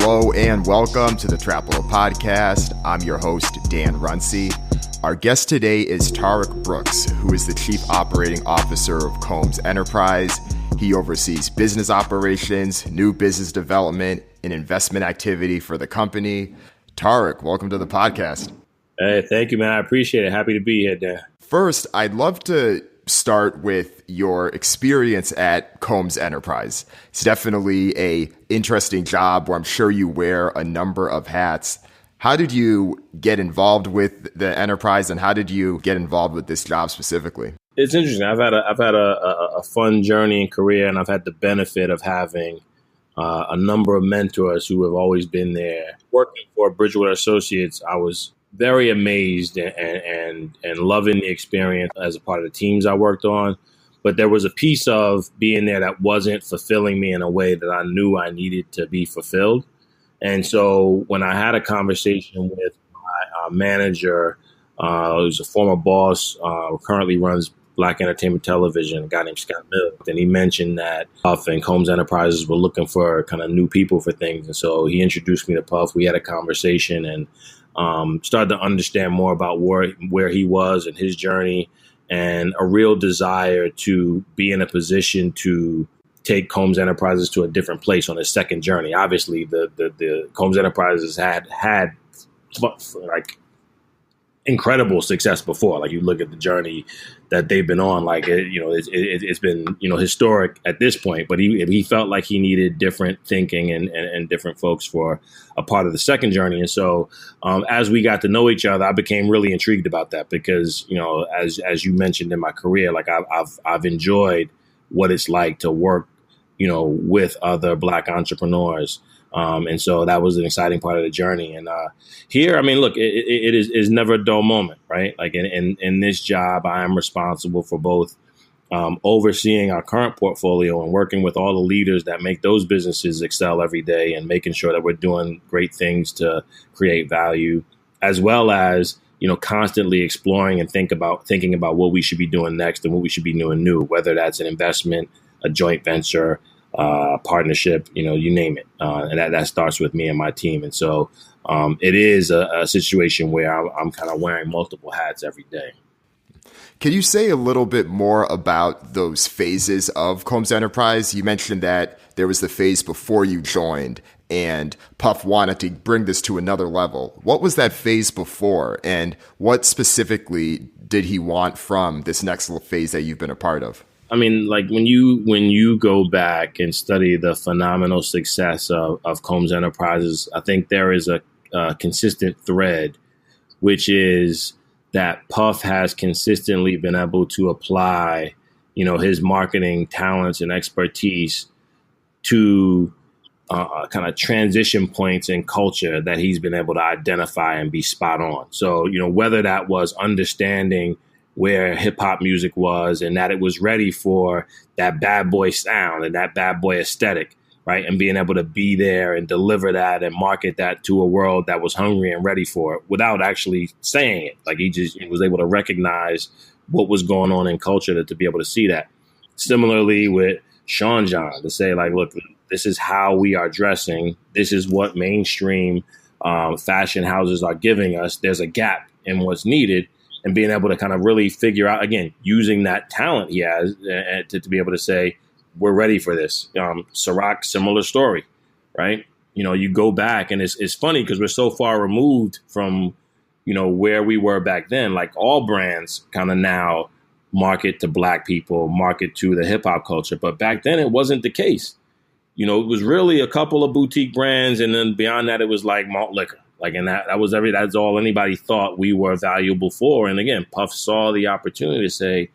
Hello and welcome to the Trapital Podcast. I'm your host, Dan Runcie. Our guest today is Tarik Brooks, who is the Chief Operating Officer of Combs Enterprise. He oversees business operations, new business development, and investment activity for the company. Tarik, welcome to the podcast. Hey, thank you, man. I appreciate it. Happy to be here, Dan. First, I'd love to start with your experience at Combs Enterprise. It's definitely an interesting job where I'm sure you wear a number of hats. How did you get involved with the enterprise, and how did you get involved with this job specifically? It's interesting. I've had a fun journey and career, and I've had the benefit of having a number of mentors who have always been there. Working for Bridgewater Associates, I was very amazed and loving the experience as a part of the teams I worked on. But there was a piece of being there that wasn't fulfilling me in a way that I knew I needed to be fulfilled. And so when I had a conversation with my manager, who's a former boss, who currently runs Black Entertainment Television, a guy named Scott Mill, and he mentioned that Puff and Combs Enterprises were looking for kind of new people for things. And so he introduced me to Puff. We had a conversation and started to understand more about where he was and his journey, and a real desire to be in a position to take Combs Enterprises to a different place on his second journey. Obviously, the Combs Enterprises had like incredible success before. Like, you look at the journey that they've been on, like it's been historic at this point. But he felt like he needed different thinking and different folks for a part of the second journey. And so as we got to know each other, I became really intrigued about that because as you mentioned in my career, like I've enjoyed what it's like to work with other Black entrepreneurs. And so that was an exciting part of the journey. And here, I mean, look, it is never a dull moment, right? Like in this job, I am responsible for both overseeing our current portfolio and working with all the leaders that make those businesses excel every day and making sure that we're doing great things to create value, as well as constantly exploring and thinking about what we should be doing next and what we should be doing new, whether that's an investment, a joint venture, partnership, you name it. And that starts with me and my team. And so it is a situation where I'm kind of wearing multiple hats every day. Can you say a little bit more about those phases of Combs Enterprise? You mentioned that there was the phase before you joined, and Puff wanted to bring this to another level. What was that phase before, and what specifically did he want from this next phase that you've been a part of? I mean, like when you go back and study the phenomenal success of Combs Enterprises, I think there is a consistent thread, which is that Puff has consistently been able to apply, his marketing talents and expertise to kind of transition points in culture that he's been able to identify and be spot on. So, whether that was understanding where hip hop music was and that it was ready for that bad boy sound and that bad boy aesthetic, right? And being able to be there and deliver that and market that to a world that was hungry and ready for it without actually saying it. Like he was able to recognize what was going on in culture to be able to see that. Similarly with Sean John, to say like, look, this is how we are dressing. This is what mainstream fashion houses are giving us. There's a gap in what's needed. And being able to kind of really figure out, again, using that talent he has to be able to say, we're ready for this. Ciroc, similar story, right? You go back and it's funny because we're so far removed from, where we were back then. Like all brands kind of now market to Black people, market to the hip hop culture. But back then it wasn't the case. It was really a couple of boutique brands. And then beyond that, it was like malt liquor. Like, and that's all anybody thought we were valuable for. And again, Puff saw the opportunity to say,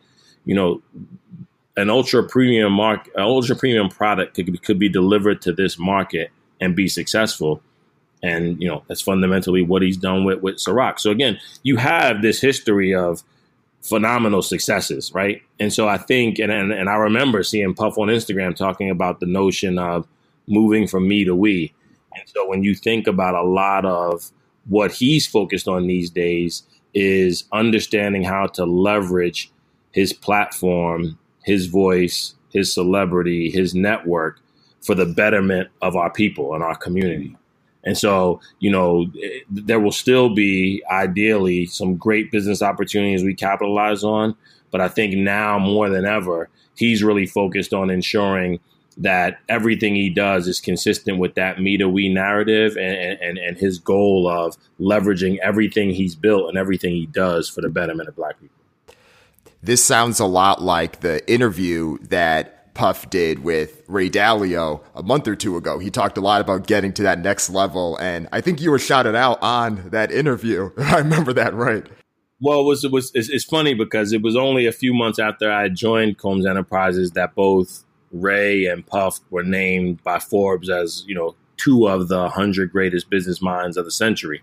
an ultra premium product could be delivered to this market and be successful. And, that's fundamentally what he's done with Ciroc. So again, you have this history of phenomenal successes, right? And so I think, and I remember seeing Puff on Instagram talking about the notion of moving from me to we. And so when you think about a lot of what he's focused on these days is understanding how to leverage his platform, his voice, his celebrity, his network for the betterment of our people and our community. And so, there will still be ideally some great business opportunities we capitalize on. But I think now more than ever, he's really focused on ensuring that everything he does is consistent with that me to we narrative and his goal of leveraging everything he's built and everything he does for the betterment of Black people. This sounds a lot like the interview that Puff did with Ray Dalio a month or two ago. He talked a lot about getting to that next level, and I think you were shouted out on that interview. I remember that right. Well, it's funny because it was only a few months after I joined Combs Enterprises that both Ray and Puff were named by Forbes as, two of the 100 greatest business minds of the century.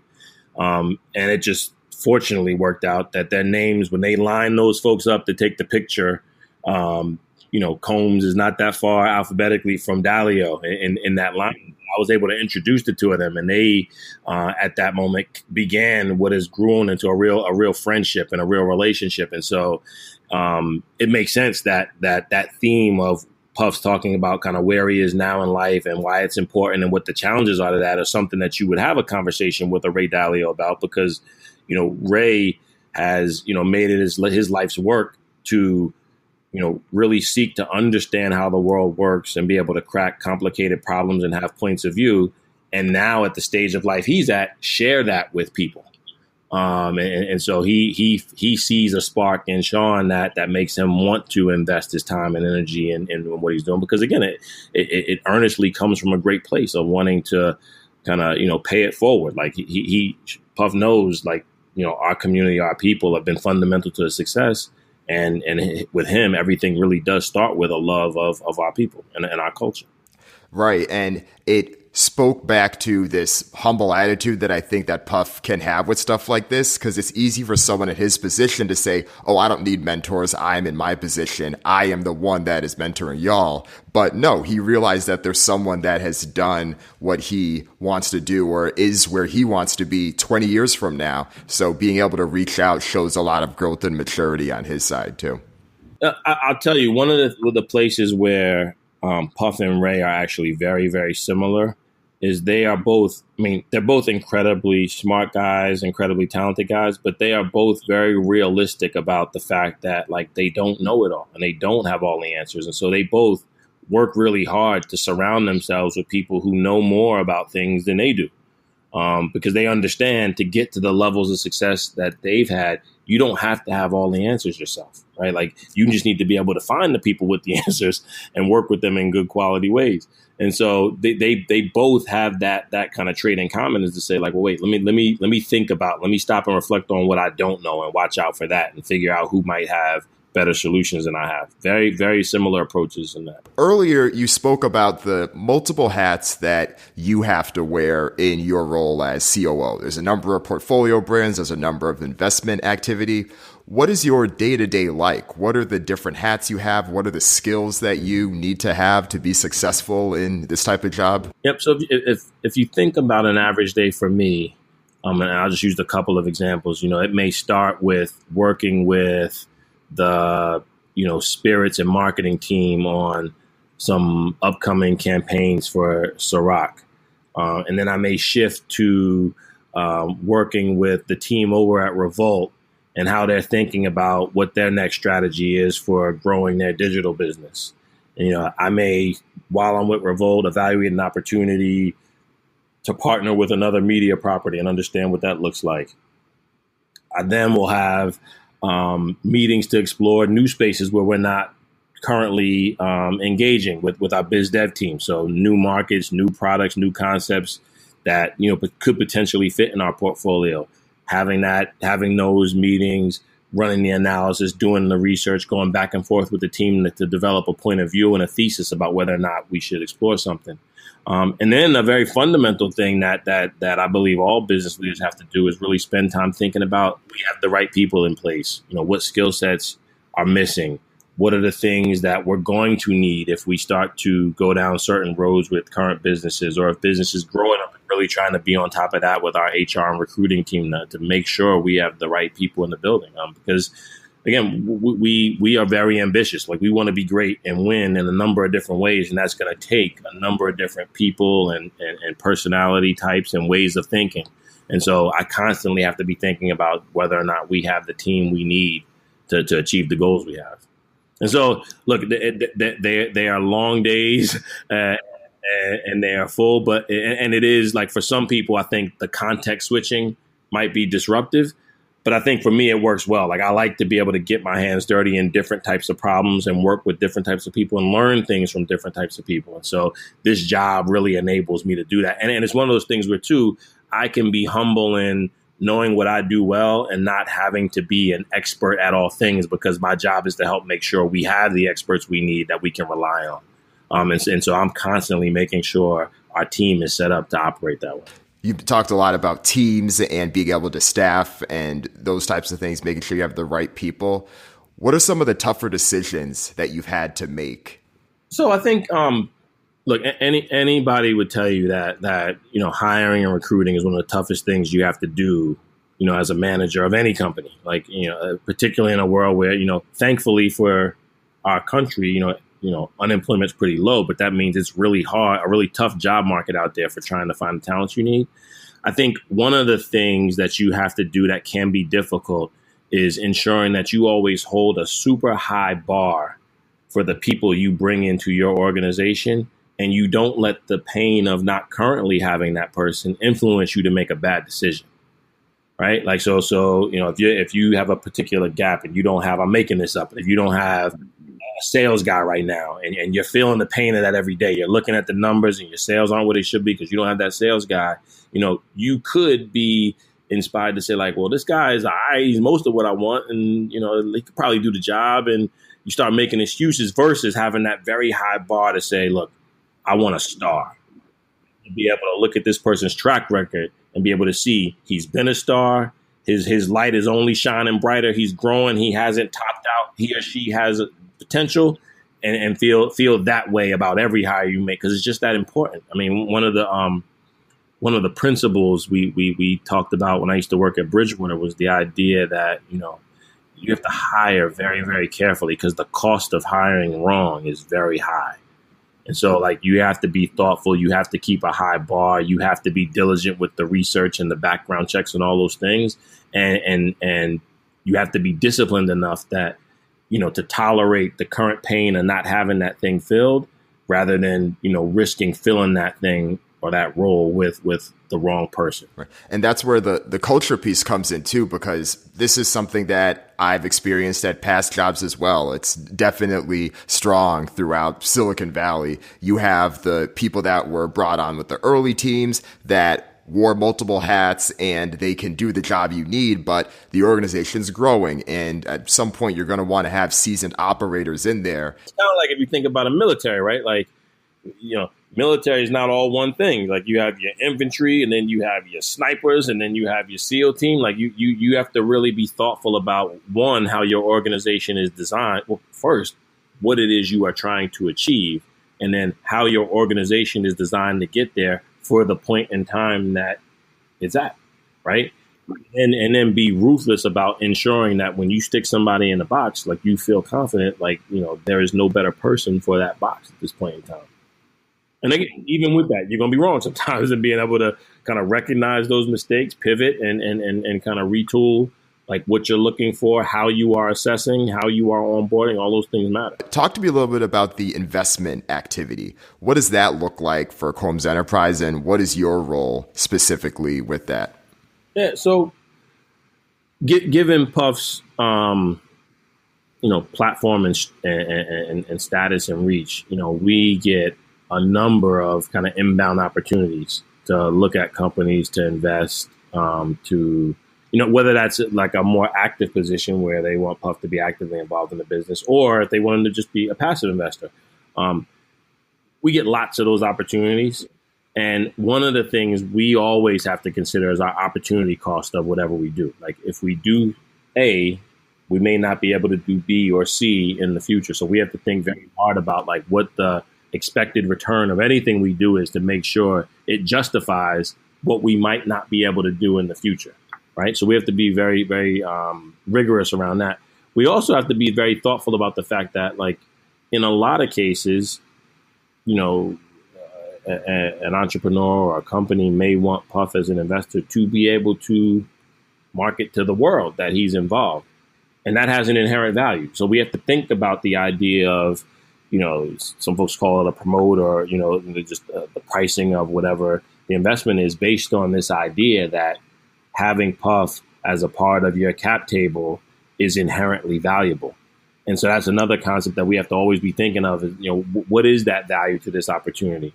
And it just fortunately worked out that their names, when they lined those folks up to take the picture, Combs is not that far alphabetically from Dalio in that line. I was able to introduce the two of them, and they, at that moment, began what has grown into a real friendship and a real relationship. And so it makes sense that theme of Puff's talking about kind of where he is now in life and why it's important and what the challenges are to that is something that you would have a conversation with a Ray Dalio about, because, Ray has, made it his life's work to, really seek to understand how the world works and be able to crack complicated problems and have points of view. And now at the stage of life he's at, share that with people. And so he sees a spark in Sean that makes him want to invest his time and energy in what he's doing, because again, it earnestly comes from a great place of wanting to kind of, pay it forward. Like Puff knows, like, our community, our people have been fundamental to his success. And with him, everything really does start with a love of our people and our culture. Right. And it spoke back to this humble attitude that I think that Puff can have with stuff like this, because it's easy for someone in his position to say, oh, I don't need mentors. I'm in my position. I am the one that is mentoring y'all. But no, he realized that there's someone that has done what he wants to do or is where he wants to be 20 years from now. So being able to reach out shows a lot of growth and maturity on his side, too. I'll tell you, one of the places where Puff and Ray are actually very, very similar is they are both, they're both incredibly smart guys, incredibly talented guys, but they are both very realistic about the fact that, like, they don't know it all and they don't have all the answers. And so they both work really hard to surround themselves with people who know more about things than they do. Because they understand to get to the levels of success that they've had, you don't have to have all the answers yourself, right? Like, you just need to be able to find the people with the answers and work with them in good quality ways. And so they both have that kind of trait in common, is to say, like, well, wait, let me think about, let me stop and reflect on what I don't know and watch out for that and figure out who might have better solutions than I have. Very, very similar approaches in that. Earlier, you spoke about the multiple hats that you have to wear in your role as COO. There's a number of portfolio brands. There's a number of investment activity. What is your day-to-day like? What are the different hats you have? What are the skills that you need to have to be successful in this type of job? Yep. So if you think about an average day for me, and I'll just use a couple of examples, it may start with working with the, spirits and marketing team on some upcoming campaigns for Ciroc. And then I may shift to working with the team over at Revolt and how they're thinking about what their next strategy is for growing their digital business. And, I may, while I'm with Revolt, evaluate an opportunity to partner with another media property and understand what that looks like. I then will have meetings to explore new spaces where we're not currently engaging with our biz dev team. So new markets, new products, new concepts that, could potentially fit in our portfolio. Having those meetings, running the analysis, doing the research, going back and forth with the team to develop a point of view and a thesis about whether or not we should explore something. And then a very fundamental thing that I believe all business leaders have to do is really spend time thinking about, we have the right people in place. What skill sets are missing? What are the things that we're going to need if we start to go down certain roads with current businesses, or if business is growing up and really trying to be on top of that with our HR and recruiting team to make sure we have the right people in the building. Because again, we are very ambitious. Like we want to be great and win in a number of different ways. And that's going to take a number of different people and personality types and ways of thinking. And so I constantly have to be thinking about whether or not we have the team we need to achieve the goals we have. And so, look, they are long days and they are full. But and it is like for some people, I think the context switching might be disruptive. But I think for me, it works well. Like I like to be able to get my hands dirty in different types of problems and work with different types of people and learn things from different types of people. And so this job really enables me to do that. And it's one of those things where, too, I can be humble in knowing what I do well and not having to be an expert at all things, because my job is to help make sure we have the experts we need that we can rely on. And so I'm constantly making sure our team is set up to operate that way. You've talked a lot about teams and being able to staff and those types of things, making sure you have the right people. What are some of the tougher decisions that you've had to make? So I think, look, anybody would tell you that hiring and recruiting is one of the toughest things you have to do, as a manager of any company. Like, particularly in a world where, thankfully for our country, unemployment's pretty low, but that means it's really hard, a really tough job market out there for trying to find the talents you need. I think one of the things that you have to do that can be difficult is ensuring that you always hold a super high bar for the people you bring into your organization, and you don't let the pain of not currently having that person influence you to make a bad decision. Right? Like, so, if you have a particular gap and you don't have, I'm making this up, if you don't have a sales guy right now and you're feeling the pain of that every day, you're looking at the numbers and your sales aren't what they should be because you don't have that sales guy, you could be inspired to say like, well, this guy is he's most of what I want. And, he could probably do the job. And you start making excuses versus having that very high bar to say, look, I want a star. Be able to look at this person's track record and be able to see he's been a star. His light is only shining brighter. He's growing. He hasn't topped out. He or she has potential, and feel that way about every hire you make, because it's just that important. I mean, one of the principles we talked about when I used to work at Bridgewater was the idea that you have to hire very, very carefully because the cost of hiring wrong is very high. And so, like, you have to be thoughtful. You have to keep a high bar. You have to be diligent with the research and the background checks and all those things. And you have to be disciplined enough that, to tolerate the current pain of not having that thing filled, rather than, risking filling that thing or that role with the wrong person. Right. And that's where the culture piece comes in too, because this is something that I've experienced at past jobs as well. It's definitely strong throughout Silicon Valley. You have the people that were brought on with the early teams that wore multiple hats and they can do the job you need, but the organization's growing. And at some point, you're going to want to have seasoned operators in there. It's kind of like if you think about a military, right? Like, military is not all one thing. Like, you have your infantry, and then you have your snipers, and then you have your SEAL team. Like, you have to really be thoughtful about, one, how your organization is designed. Well, first, what it is you are trying to achieve, and then how your organization is designed to get there for the point in time that it's at, right? And then be ruthless about ensuring that when you stick somebody in a box, like, you feel confident, like, there is no better person for that box at this point in time. And again, even with that, you're going to be wrong sometimes, and being able to kind of recognize those mistakes, pivot, and kind of retool like what you're looking for, how you are assessing, how you are onboarding, all those things matter. Talk to me a little bit about the investment activity. What does that look like for Combs Enterprise, and what is your role specifically with that? Yeah, so given Puff's platform and status and reach, we get a number of kind of inbound opportunities to look at companies to invest, to, whether that's like a more active position where they want Puff to be actively involved in the business, or if they want him to just be a passive investor. We get lots of those opportunities. And one of the things we always have to consider is our opportunity cost of whatever we do. Like, if we do A, we may not be able to do B or C in the future. So we have to think very hard about like what the expected return of anything we do is, to make sure it justifies what we might not be able to do in the future, right? So we have to be very, very rigorous around that. we also have to be very thoughtful about the fact that, like, in a lot of cases, you know, an entrepreneur or a company may want Puff as an investor to be able to market to the world that he's involved. And that has an inherent value. So we have to think about the idea of, you know, some folks call it a promote, or, you know, just the pricing of whatever the investment is based on this idea that having Puff as a part of your cap table is inherently valuable. And so that's another concept that we have to always be thinking of, is, you know, what is that value to this opportunity?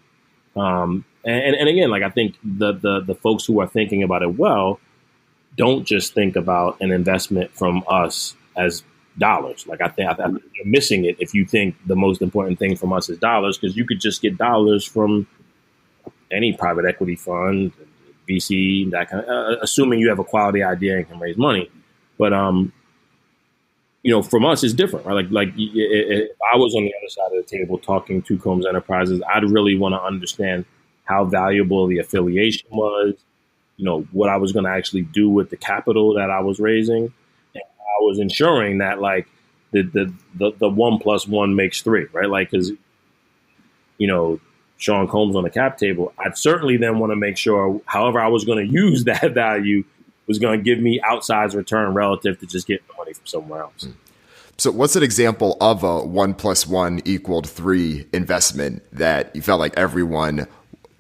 And again, like, I think the folks who are thinking about it well don't just think about an investment from us as dollars. Like, I think you're missing it if you think the most important thing from us is dollars, because you could just get dollars from any private equity fund, VC, that kind of, assuming you have a quality idea and can raise money. But you know, from us, it's different, right? Like if I was on the other side of the table talking to Combs Enterprises, I'd really want to understand how valuable the affiliation was, you know, what I was going to actually do with the capital that I was raising, and I was ensuring that, like, the 1 + 1 makes 3, right? Like, because, you know, Sean Combs on the cap table, I'd certainly then want to make sure, however I was going to use that value, was going to give me outsized return relative to just getting the money from somewhere else. So what's an example of a 1 + 1 = 3 investment that you felt like everyone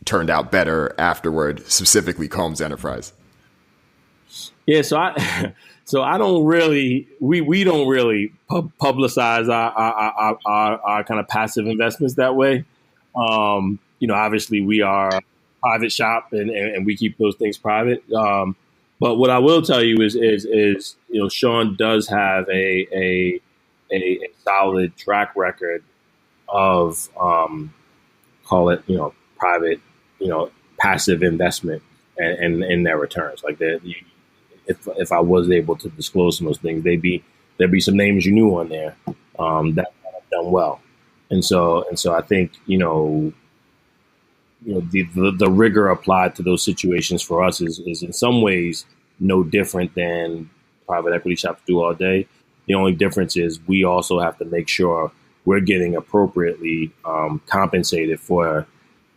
turned out better afterward, specifically Combs Enterprise? Yeah, so I don't really, we don't really publicize our kind of passive investments that way. You know, obviously we are a private shop, and we keep those things private. But what I will tell you is you know, Sean does have a solid track record of call it, you know, private, you know, passive investment and their returns. Like, if I was able to disclose some of those things, there'd be some names you knew on there that have done well. And so I think, you know, the rigor applied to those situations for us is in some ways no different than private equity shops do all day. The only difference is we also have to make sure we're getting appropriately compensated for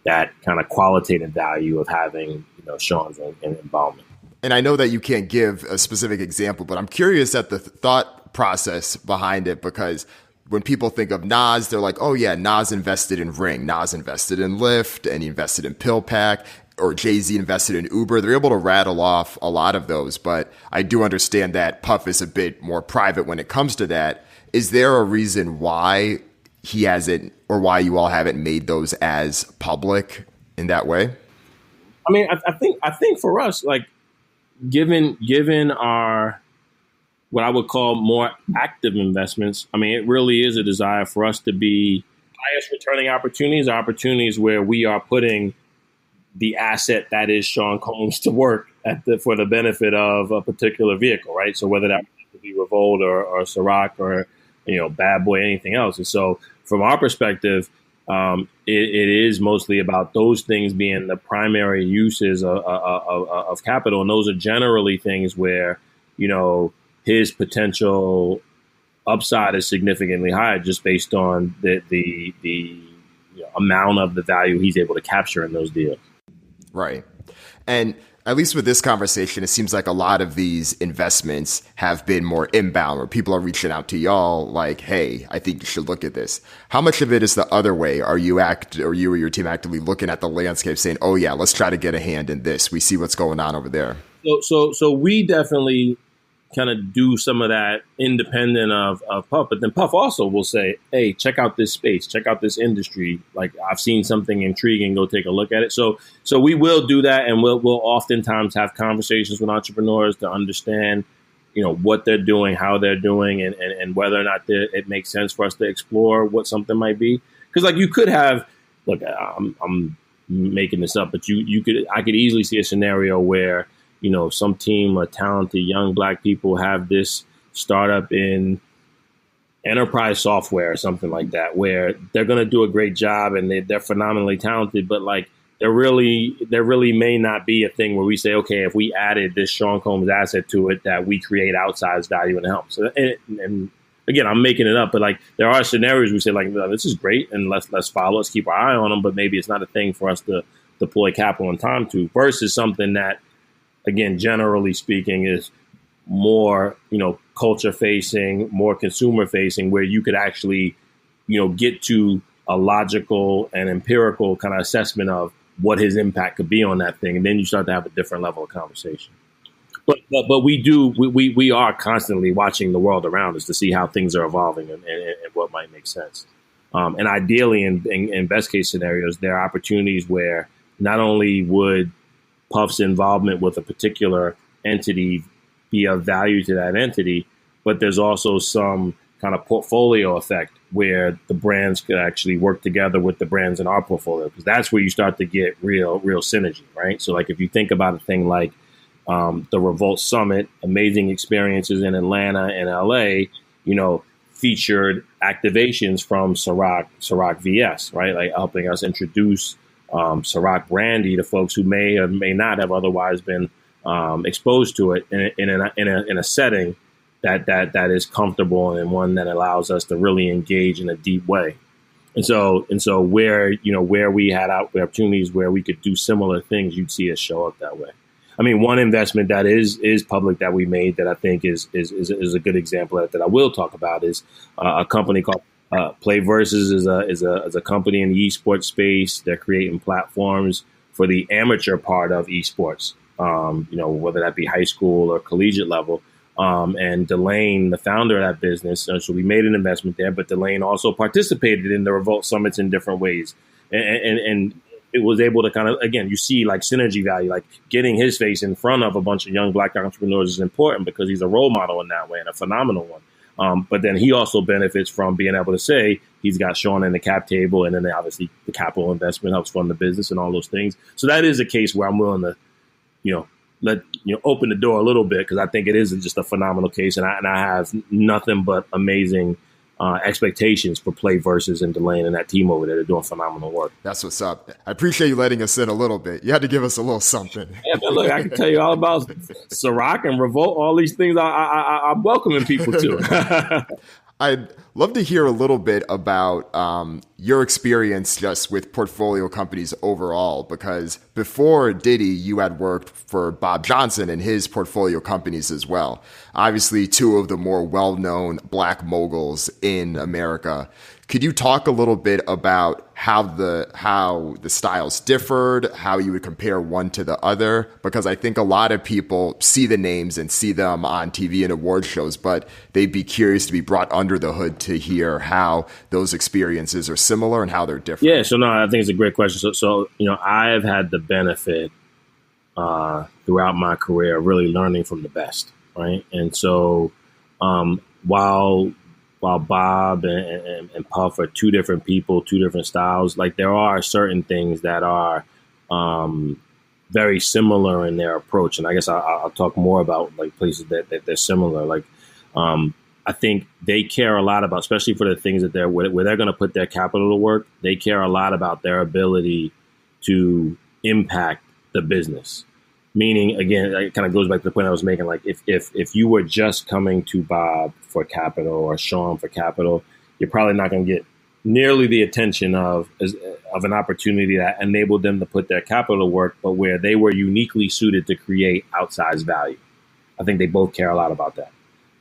that kind of qualitative value of having, you know, Sean's involvement. And I know that you can't give a specific example, but I'm curious at the thought process behind it, because when people think of Nas, they're like, oh yeah, Nas invested in Ring, Nas invested in Lyft, and he invested in PillPack, or Jay-Z invested in Uber. They're able to rattle off a lot of those, but I do understand that Puff is a bit more private when it comes to that. Is there a reason why he hasn't, or why you all haven't made those as public in that way? I mean, I think for us, like, given our, what I would call more active investments, I mean, it really is a desire for us to be highest returning opportunities where we are putting the asset that is Sean Combs to work for the benefit of a particular vehicle, right? So whether that would be Revolt or Ciroc or, you know, Bad Boy, anything else. And so from our perspective, it is mostly about those things being the primary uses of capital. And those are generally things where, you know, his potential upside is significantly higher just based on the amount of the value he's able to capture in those deals. Right. And at least with this conversation, it seems like a lot of these investments have been more inbound, where people are reaching out to y'all like, hey, I think you should look at this. How much of it is the other way? Are you or your team actively looking at the landscape saying, oh yeah, let's try to get a hand in this. We see what's going on over there. So we definitely kind of do some of that independent of Puff, but then Puff also will say, hey, check out this space, check out this industry. Like, I've seen something intriguing, go take a look at it. So we will do that, and we'll oftentimes have conversations with entrepreneurs to understand, you know, what they're doing, how they're doing, and whether or not it makes sense for us to explore what something might be. Because, like, you could have, look, I'm making this up, but I could easily see a scenario where, you know, some team of talented young Black people have this startup in enterprise software or something like that, where they're going to do a great job and they're phenomenally talented, but, like, there really may not be a thing where we say, okay, if we added this Sean Combs asset to it, that we create outsized value and help. So, and again, I'm making it up, but like there are scenarios we say like, no, this is great, and let's follow, let's keep our eye on them, but maybe it's not a thing for us to deploy capital and time to, versus something that, again, generally speaking, is more, culture facing, more consumer facing, where you could actually, get to a logical and empirical kind of assessment of what his impact could be on that thing. And then you start to have a different level of conversation. But we are constantly watching the world around us to see how things are evolving and what might make sense. And ideally, in best case scenarios, there are opportunities where not only would Puff's involvement with a particular entity be of value to that entity, but there's also some kind of portfolio effect where the brands could actually work together with the brands in our portfolio, because that's where you start to get real synergy, right? So like if you think about a thing like the Revolt Summit, amazing experiences in Atlanta and LA, featured activations from Ciroc VS, right? Like helping us introduce Ciroc brandy to folks who may or may not have otherwise been exposed to it in a setting that is comfortable and one that allows us to really engage in a deep way. And so where we had opportunities where we could do similar things, you'd see us show up that way. I mean, one investment that is public that we made that I think is a good example that I will talk about is a company called PlayVersus is a company in the esports space. They're creating platforms for the amateur part of esports, whether that be high school or collegiate level. And Delane, the founder of that business, so we made an investment there, but Delane also participated in the Revolt Summits in different ways. And it was able to kind of, again, you see like synergy value, like getting his face in front of a bunch of young Black entrepreneurs is important because he's a role model in that way and a phenomenal one. But then he also benefits from being able to say he's got Sean in the cap table, and then obviously the capital investment helps fund the business and all those things. So that is a case where I'm willing to, open the door a little bit, because I think it is just a phenomenal case, and I have nothing but amazing expectations for PlayVersus and Delane and that team over there. They're doing phenomenal work. That's what's up. I appreciate you letting us in a little bit. You had to give us a little something. Yeah, but look, I can tell you all about Ciroc and Revolt, all these things I'm welcoming people to. I'd love to hear a little bit about your experience just with portfolio companies overall, because before Diddy, you had worked for Bob Johnson and his portfolio companies as well. Obviously, two of the more well-known Black moguls in America. Could you talk a little bit about how the styles differed, how you would compare one to the other? Because I think a lot of people see the names and see them on TV and award shows, but they'd be curious to be brought under the hood to hear how those experiences are similar and how they're different. Yeah, so no, I think it's a great question. So I've had the benefit throughout my career of really learning from the best, right? And so while Bob and Puff are two different people, two different styles, like there are certain things that are very similar in their approach. And I guess I'll talk more about like places that they're similar. Like I think they care a lot about, especially for the things that where they're going to put their capital to work, they care a lot about their ability to impact the business. Meaning, again, it kind of goes back to the point I was making. Like, if you were just coming to Bob for capital or Sean for capital, you're probably not going to get nearly the attention of an opportunity that enabled them to put their capital to work, but where they were uniquely suited to create outsized value. I think they both care a lot about that.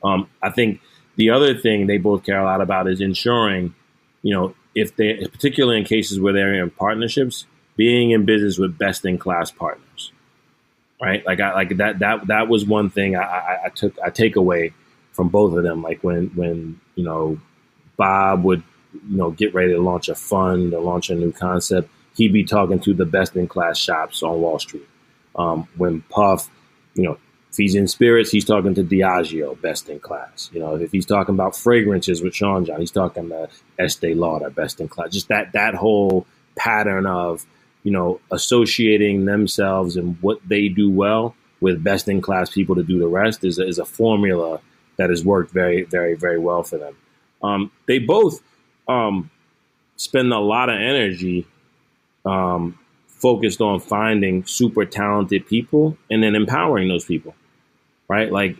I think the other thing they both care a lot about is ensuring, if they, particularly in cases where they're in partnerships, being in business with best-in-class partners. Right, that was one thing I take away from both of them. Like when Bob would get ready to launch a fund or launch a new concept, he'd be talking to the best in class shops on Wall Street. When Puff, if he's in spirits, he's talking to Diageo, best in class. If he's talking about fragrances with Sean John, he's talking to Estee Lauder, best in class. Just that whole pattern of associating themselves and what they do well with best-in-class people to do the rest is a formula that has worked very, very, very well for them. They both spend a lot of energy focused on finding super talented people and then empowering those people, right? Like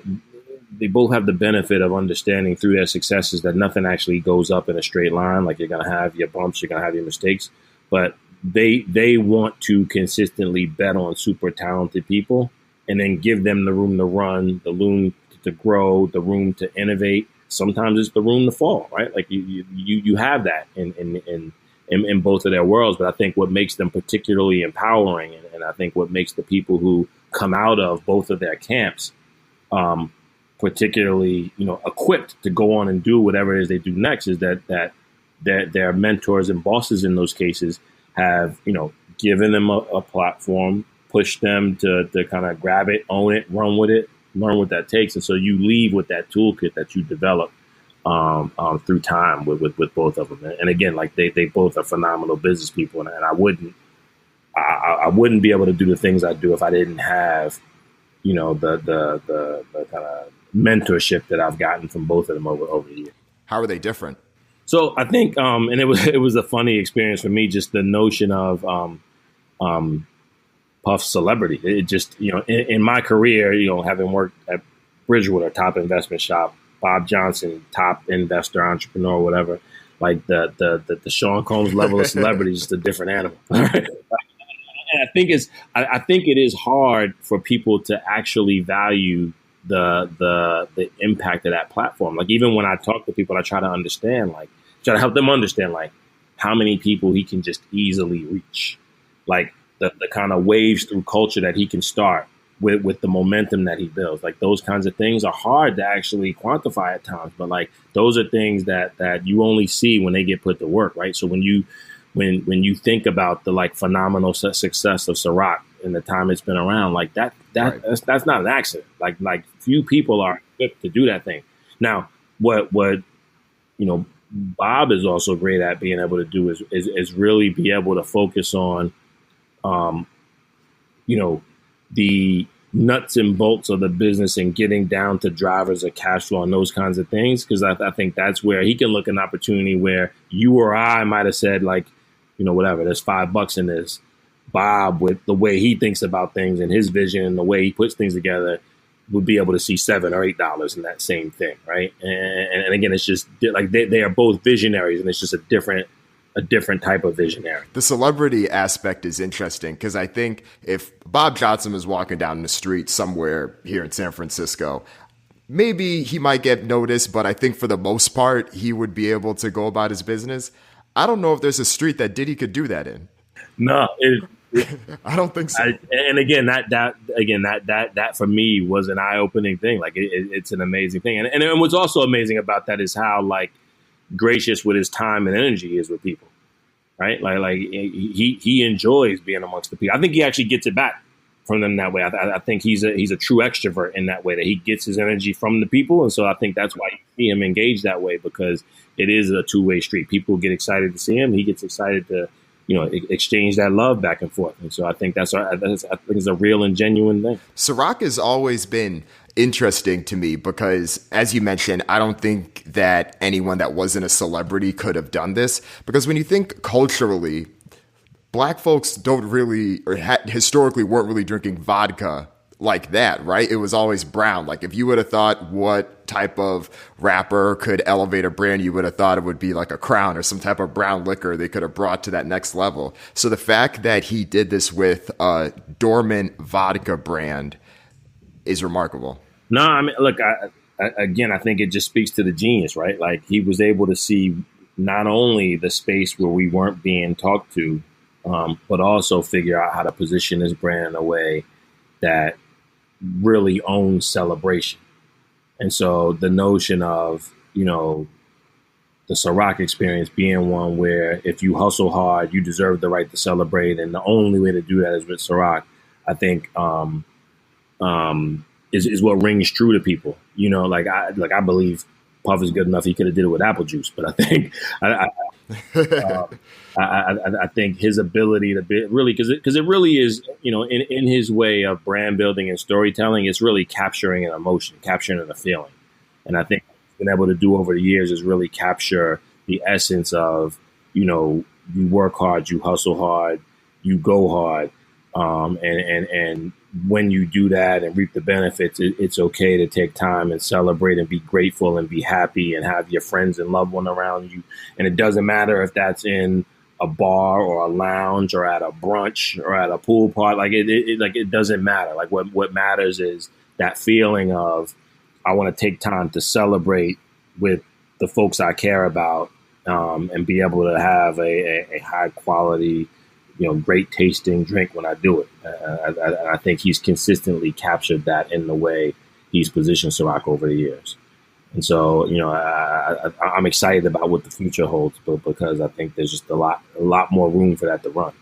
they both have the benefit of understanding through their successes that nothing actually goes up in a straight line. Like you're going to have your bumps, you're going to have your mistakes, but they want to consistently bet on super talented people and then give them the room to run, the room to grow, the room to innovate. Sometimes it's the room to fall, right? Like you have that in both of their worlds. But I think what makes them particularly empowering, and I think what makes the people who come out of both of their camps particularly, equipped to go on and do whatever it is they do next, is that their mentors and bosses in those cases have, given them a platform, pushed them to kind of grab it, own it, run with it, learn what that takes. And so you leave with that toolkit that you develop through time with both of them. And again, like they both are phenomenal business people. And I wouldn't be able to do the things I do if I didn't have, the kind of mentorship that I've gotten from both of them over the years. How are they different? So I think, and it was a funny experience for me, just the notion of Puff's celebrity. It just, in my career, having worked at Bridgewater, top investment shop, Bob Johnson, top investor, entrepreneur, whatever, like the Sean Combs level of celebrity is just a different animal. And I think it is hard for people to actually value the impact of that platform. Like even when I talk to people, I try to help them understand like how many people he can just easily reach, like the kind of waves through culture that he can start with the momentum that he builds. Like those kinds of things are hard to actually quantify at times, but like those are things that you only see when they get put to work, right? So when you think about the like phenomenal success of Ciroc in the time it's been around, like that's not an accident. Like few people are equipped to do that thing. Now, what Bob is also great at being able to do is really be able to focus on, the nuts and bolts of the business and getting down to drivers of cash flow and those kinds of things. Because I think that's where he can look at an opportunity where you or I might have said like, whatever, there's $5 in this. Bob, with the way he thinks about things and his vision and the way he puts things together, would be able to see $7 or $8 in that same thing, right? And again, it's just like they are both visionaries, and it's just a different type of visionary. The celebrity aspect is interesting because I think if Bob Johnson was walking down the street somewhere here in San Francisco, maybe he might get noticed, but I think for the most part, he would be able to go about his business. I don't know if there's a street that Diddy could do that in. No, I don't think so. And again, that for me was an eye-opening thing. Like it's an amazing thing. And what's also amazing about that is how like gracious with his time and energy he is with people, right? Like he enjoys being amongst the people. I think he actually gets it back from them that way. I think he's a true extrovert in that way, that he gets his energy from the people. And so I think that's why you see him engage that way, because it is a two-way street. People get excited to see him. He gets excited to, exchange that love back and forth. And so I think that's a real and genuine thing. Ciroc has always been interesting to me because, as you mentioned, I don't think that anyone that wasn't a celebrity could have done this, because when you think culturally, Black folks don't really, or historically weren't really drinking vodka like that, right? It was always brown. Like if you would have thought what type of rapper could elevate a brand, you would have thought it would be like a Crown or some type of brown liquor they could have brought to that next level. So the fact that he did this with a dormant vodka brand is remarkable. No, I mean, look, I think it just speaks to the genius, right? Like he was able to see not only the space where we weren't being talked to, but also figure out how to position his brand in a way that really owns celebration. And so the notion of, the Ciroc experience being one where if you hustle hard, you deserve the right to celebrate. And the only way to do that is with Ciroc, I think, is what rings true to people. I believe Puff is good enough. He could have did it with apple juice, but I think, I think his ability to be really, because it really is, in his way of brand building and storytelling, it's really capturing an emotion, capturing a feeling. And I think what he's been able to do over the years is really capture the essence of, you work hard, you hustle hard, you go hard. And when you do that and reap the benefits, it's okay to take time and celebrate and be grateful and be happy and have your friends and loved one around you. And it doesn't matter if that's in a bar or a lounge or at a brunch or at a pool party. Like it doesn't matter. Like what matters is that feeling of, I want to take time to celebrate with the folks I care about, and be able to have a high quality, great tasting drink when I do it. I think he's consistently captured that in the way he's positioned Ciroc over the years. And so, I'm excited about what the future holds, but because I think there's just a lot more room for that to run.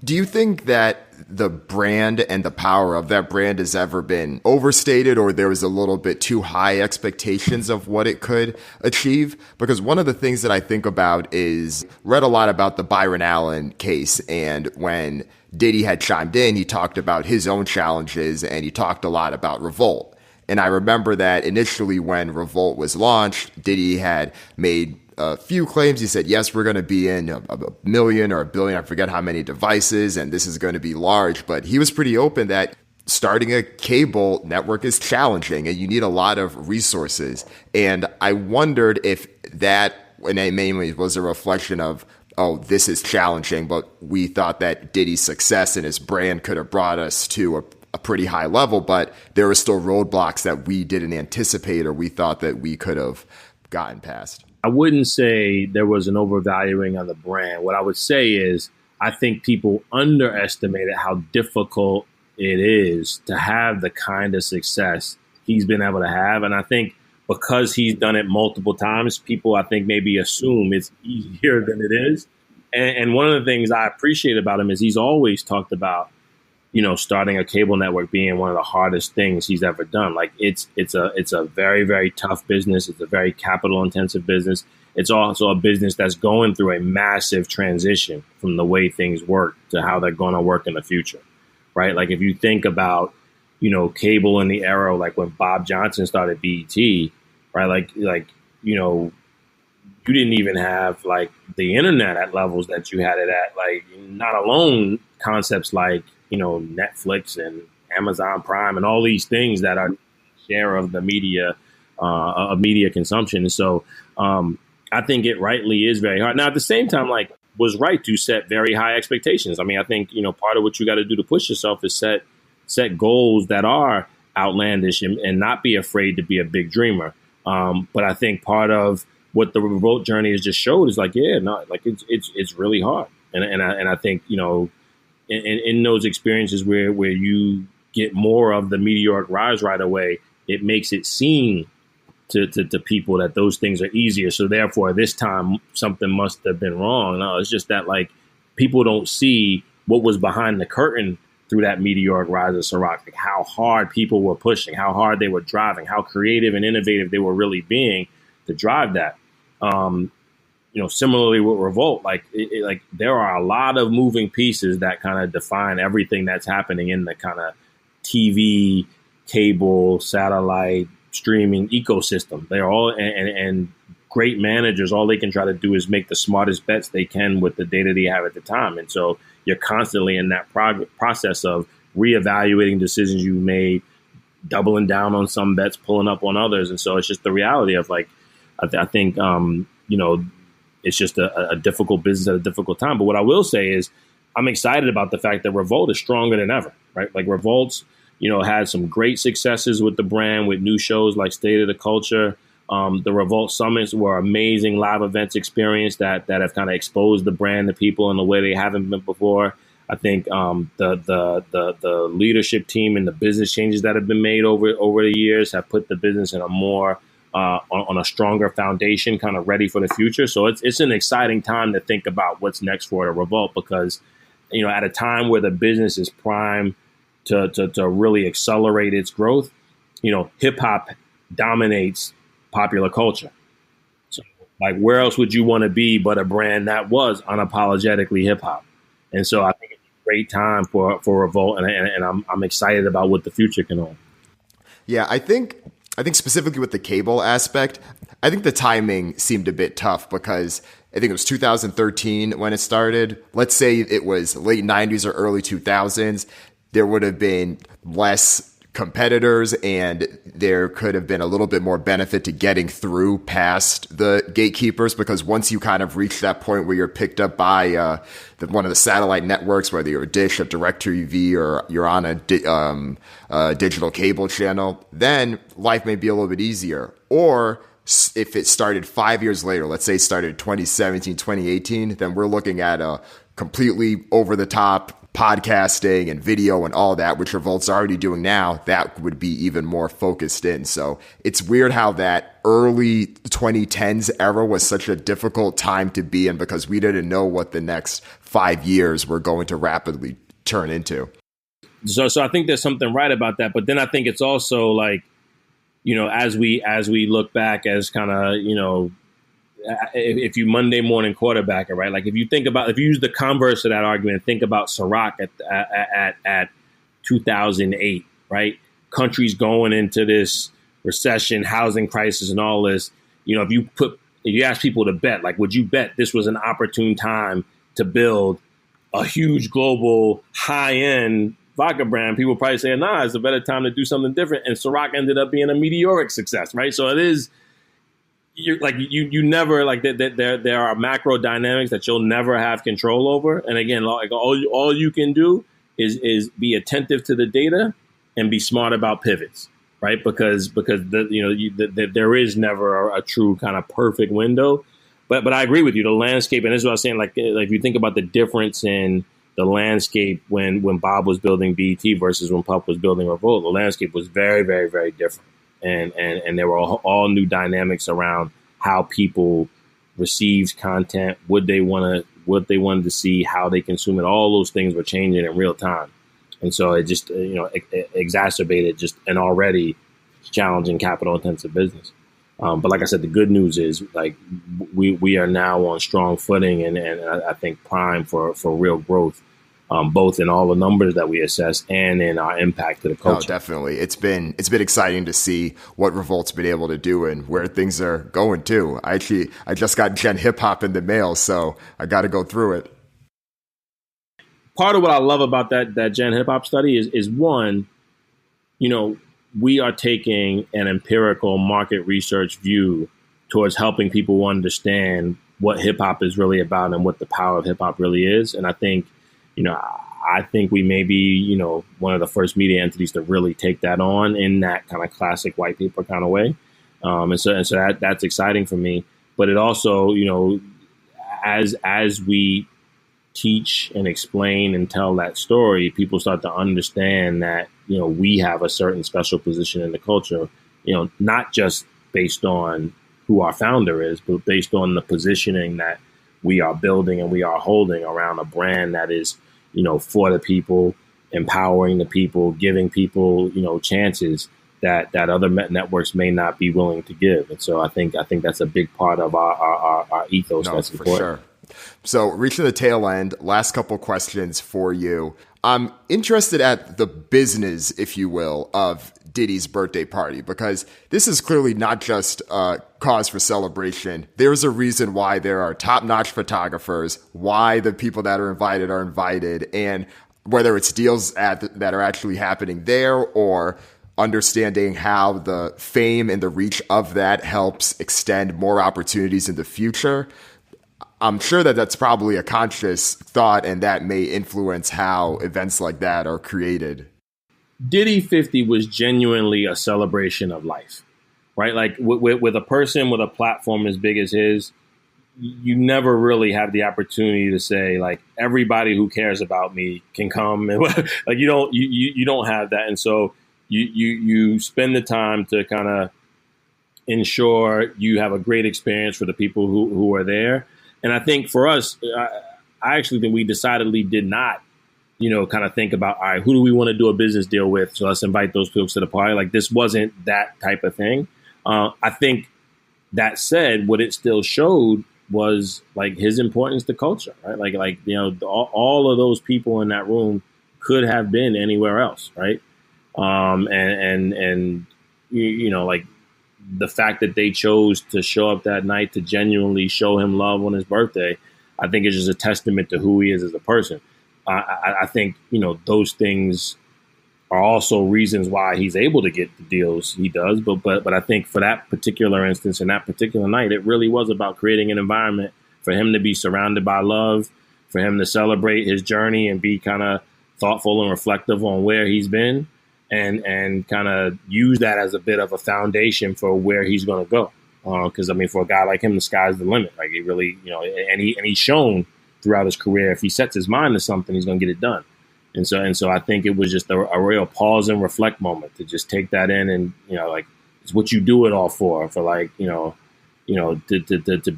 Do you think that the brand and the power of that brand has ever been overstated, or there was a little bit too high expectations of what it could achieve? Because one of the things that I think about is, read a lot about the Byron Allen case, and when Diddy had chimed in, he talked about his own challenges, and he talked a lot about Revolt. And I remember that initially when Revolt was launched, Diddy had made a few claims. He said, yes, we're going to be in a million or a billion, I forget how many devices, and this is going to be large. But he was pretty open that starting a cable network is challenging and you need a lot of resources. And I wondered if that, and it mainly was a reflection of, oh, this is challenging, but we thought that Diddy's success and his brand could have brought us to a pretty high level, but there were still roadblocks that we didn't anticipate or we thought that we could have gotten past. I wouldn't say there was an overvaluing of the brand. What I would say is, I think people underestimated how difficult it is to have the kind of success he's been able to have. And I think because he's done it multiple times, people, I think, maybe assume it's easier than it is. And one of the things I appreciate about him is he's always talked about, starting a cable network being one of the hardest things he's ever done. Like it's a very, very tough business. It's a very capital intensive business. It's also a business that's going through a massive transition from the way things work to how they're going to work in the future, right? Like if you think about, cable in the era, like when Bob Johnson started BET, right? You didn't even have like the internet at levels that you had it at, like not alone concepts like, Netflix and Amazon Prime and all these things that are share of the media, of media consumption. And so I think it rightly is very hard. Now, at the same time, like, was right to set very high expectations. I mean, I think, part of what you got to do to push yourself is set goals that are outlandish and not be afraid to be a big dreamer. But I think part of what the Revolt journey has just showed is like, it's really hard. And I think, in those experiences where you get more of the meteoric rise right away, it makes it seem to people that those things are easier. So therefore, this time something must have been wrong. No, it's just that like people don't see what was behind the curtain through that meteoric rise of Ciroc, like how hard people were pushing, how hard they were driving, how creative and innovative they were really being to drive that. Similarly with Revolt, like there are a lot of moving pieces that kind of define everything that's happening in the kind of TV, cable, satellite, streaming ecosystem. They're all and great managers. All they can try to do is make the smartest bets they can with the data they have at the time. And so you're constantly in that process of reevaluating decisions you made, doubling down on some bets, pulling up on others. And so it's just the reality of like I think it's just a difficult business at a difficult time. But what I will say is I'm excited about the fact that Revolt is stronger than ever, right? Like Revolt's, had some great successes with the brand, with new shows like State of the Culture. The Revolt Summits were amazing live events experience that have kind of exposed the brand to people in a way they haven't been before. I think the leadership team and the business changes that have been made over the years have put the business in a more on a stronger foundation, kind of ready for the future. So it's an exciting time to think about what's next for the Revolt, because, at a time where the business is primed to really accelerate its growth, hip hop dominates popular culture. So like, where else would you want to be but a brand that was unapologetically hip hop? And so I think it's a great time for Revolt, and I'm excited about what the future can hold. Yeah, I think specifically with the cable aspect, I think the timing seemed a bit tough because I think it was 2013 when it started. Let's say it was late 90s or early 2000s. There would have been less competitors and there could have been a little bit more benefit to getting through past the gatekeepers, because once you kind of reach that point where you're picked up by one of the satellite networks, whether you're a Dish, a DirecTV, or you're on a digital cable channel, then life may be a little bit easier. Or if it started 5 years later, let's say it started 2017, 2018, then we're looking at a completely over-the-top podcasting and video and all that, which Revolt's already doing now. That would be even more focused in. So it's weird how that early 2010s era was such a difficult time to be in, because we didn't know what the next 5 years were going to rapidly turn into. So I think there's something right about that. But then I think it's also like, you know, as we look back as kind of, you know, if you Monday morning quarterback it, right? Like if you use the converse of that argument, think about Ciroc at 2008, right? Countries going into this recession, housing crisis, and all this. You know, if you ask people to bet, like, would you bet this was an opportune time to build a huge global high-end vodka brand? People probably say, nah, it's a better time to do something different. And Ciroc ended up being a meteoric success, right? So it is. You never, like, there are macro dynamics that you'll never have control over. And again, like all you can do is be attentive to the data and be smart about pivots, right? Because there is never a true kind of perfect window. But I agree with you. The landscape, and this is what I was saying. Like if you think about the difference in the landscape when Bob was building BET versus when Puff was building Revolt, the landscape was very, very, very different. And there were all new dynamics around how people received content, what they wanted to see, how they consume it. All those things were changing in real time, and so it just exacerbated just an already challenging capital intensive business. But like I said, the good news is, like, we are now on strong footing and I think prime for real growth. Both in all the numbers that we assess and in our impact to the culture. Oh, definitely. It's been exciting to see what Revolt's been able to do and where things are going too. I just got Gen Hip Hop in the mail, so I got to go through it. Part of what I love about that Gen Hip Hop study is one, you know, we are taking an empirical market research view towards helping people understand what hip hop is really about and what the power of hip hop really is. And I think, you know, we may be, you know, one of the first media entities to really take that on in that kind of classic white paper kind of way. And so that's exciting for me. But it also, you know, as we teach and explain and tell that story, people start to understand that, you know, we have a certain special position in the culture, you know, not just based on who our founder is, but based on the positioning that we are building and we are holding around a brand that is, you know, for the people, empowering the people, giving people, you know, chances that other networks may not be willing to give. And so I think that's a big part of our ethos. No, that's for important. Sure. So reaching the tail end, last couple questions for you. I'm interested at the business, if you will, of Diddy's birthday party, because this is clearly not just a cause for celebration. There's a reason why there are top-notch photographers, why the people that are invited, and whether it's deals that are actually happening there, or understanding how the fame and the reach of that helps extend more opportunities in the future. I'm sure that that's probably a conscious thought, and that may influence how events like that are created. Diddy 50 was genuinely a celebration of life, right? Like with a person with a platform as big as his, you never really have the opportunity to say, like, everybody who cares about me can come, and like you don't have that, and so you spend the time to kind of ensure you have a great experience for the people who are there. And I think for us, I actually think we decidedly did not, you know, kind of think about, all right, who do we want to do a business deal with? So let's invite those folks to the party. Like, this wasn't that type of thing. I think that said, what it still showed was, like, his importance to culture, right? Like you know, all of those people in that room could have been anywhere else, right? And you know, like, the fact that they chose to show up that night to genuinely show him love on his birthday, I think is just a testament to who he is as a person. I think, those things are also reasons why he's able to get the deals he does. But I think for that particular instance and that particular night, it really was about creating an environment for him to be surrounded by love, for him to celebrate his journey and be kind of thoughtful and reflective on where he's been, and kind of use that as a bit of a foundation for where he's going to go. Because for a guy like him, the sky's the limit. Like, he really, and he's shown throughout his career, if he sets his mind to something, he's going to get it done. And so I think it was just a real pause and reflect moment to just take that in, and it's what you do it all for to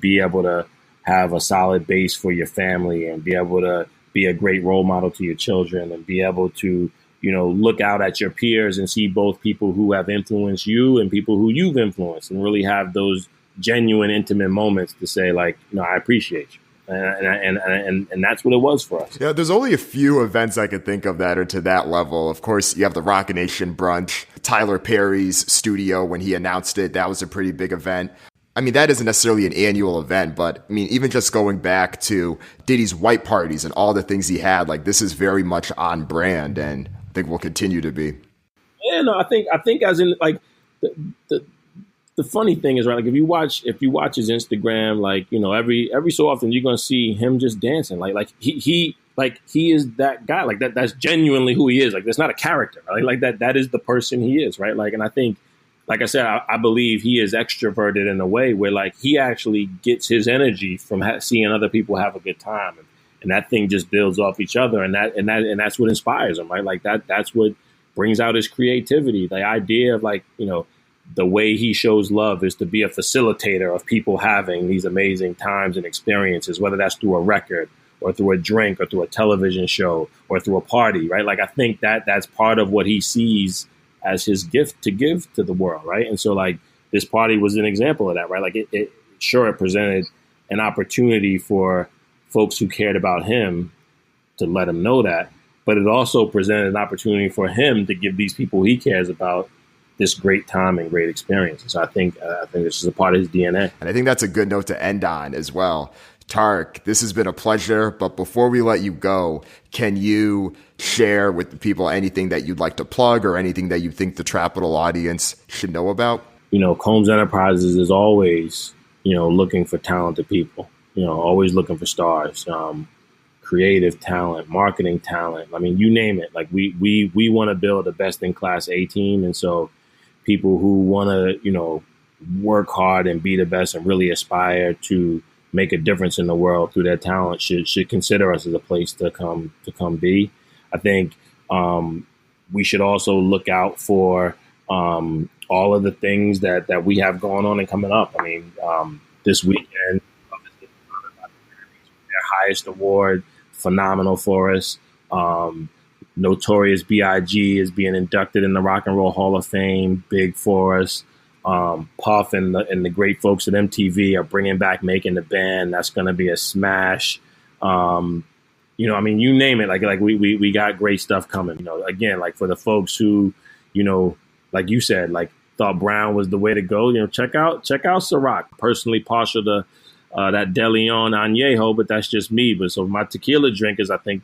be able to have a solid base for your family and be able to be a great role model to your children and be able to look out at your peers and see both people who have influenced you and people who you've influenced, and really have those genuine, intimate moments to say, like, I appreciate you. And that's what it was for us. Yeah, there's only a few events I could think of that are to that level. Of course, you have the Rock Nation brunch, Tyler Perry's studio when he announced it. That was a pretty big event. That isn't necessarily an annual event, but even just going back to Diddy's white parties and all the things he had, like, this is very much on brand, and I think will continue to be. Yeah, no, I think as in, like, the funny thing is, right, like, if you watch his Instagram, like, every so often you're gonna see him just dancing, like he is that guy, like that's genuinely who he is. Like, that's not a character, right? Like that is the person he is, right? Like, and I think, like I said, I believe he is extroverted in a way where, like, he actually gets his energy from seeing other people have a good time, and that thing just builds off each other, and that's what inspires him, right? Like, that's what brings out his creativity. The idea of, like, the way he shows love is to be a facilitator of people having these amazing times and experiences, whether that's through a record or through a drink or through a television show or through a party, right? Like, I think that's part of what he sees as his gift to give to the world, right? And so, like, this party was an example of that, right? Like, it presented an opportunity for folks who cared about him to let him know that, but it also presented an opportunity for him to give these people he cares about this great time and great experience. So I think this is a part of his DNA. And I think that's a good note to end on as well. Tarik, this has been a pleasure, but before we let you go, can you share with the people anything that you'd like to plug or anything that you think the Trapital audience should know about? Combs Enterprises is always, looking for talented people, always looking for stars, creative talent, marketing talent. You name it. Like, we want to build a best-in-class A-team. And so people who want to, work hard and be the best and really aspire to make a difference in the world through their talent should consider us as a place to come be. I think we should also look out for all of the things that we have going on and coming up. This weekend, their highest award, phenomenal for us. Notorious B.I.G. is being inducted in the Rock and Roll Hall of Fame, big for us. Puff and the great folks at MTV are bringing back Making the Band. That's going to be a smash. You name it. Like we got great stuff coming. Again, like, for the folks who, like you said, like, thought brown was the way to go. Check out Ciroc. Personally partial to that De Leon Añejo, but that's just me. But so my tequila drinkers, I think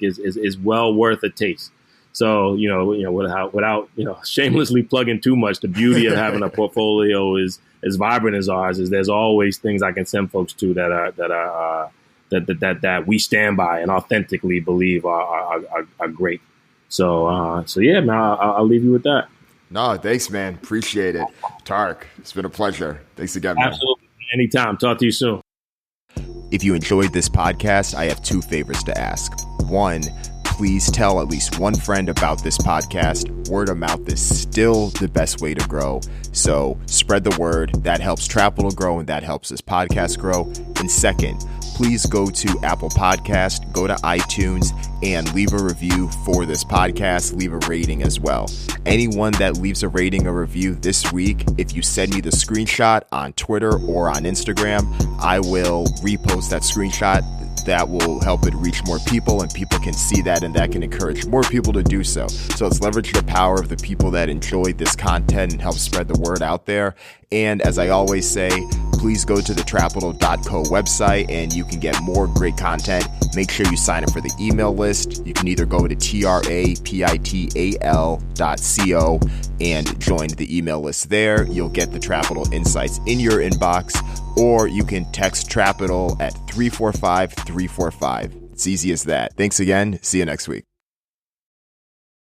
is well worth a taste. So without shamelessly plugging too much, the beauty of having a portfolio is as vibrant as ours is. There's always things I can send folks to that we stand by and authentically believe are great. So yeah, man, I'll leave you with that. No, thanks, man. Appreciate it, Tarik. It's been a pleasure. Thanks again, man. Absolutely. Anytime. Talk to you soon. If you enjoyed this podcast, I have two favors to ask. One, please tell at least one friend about this podcast. Word of mouth is still the best way to grow. So spread the word. That helps Trapital grow, and that helps this podcast grow. And second, please go to Apple Podcast, go to iTunes, and leave a review for this podcast. Leave a rating as well. Anyone that leaves a rating or review this week, if you send me the screenshot on Twitter or on Instagram, I will repost that screenshot. That will help it reach more people, and people can see that, and that can encourage more people to do so. So let's leverage the power of the people that enjoy this content and help spread the word out there. And as I always say, please go to the trapital.co website and you can get more great content. Make sure you sign up for the email list. You can either go to trapital.co and join the email list there. You'll get the Trapital insights in your inbox, or you can text Trapital at 345-345. It's easy as that. Thanks again. See you next week.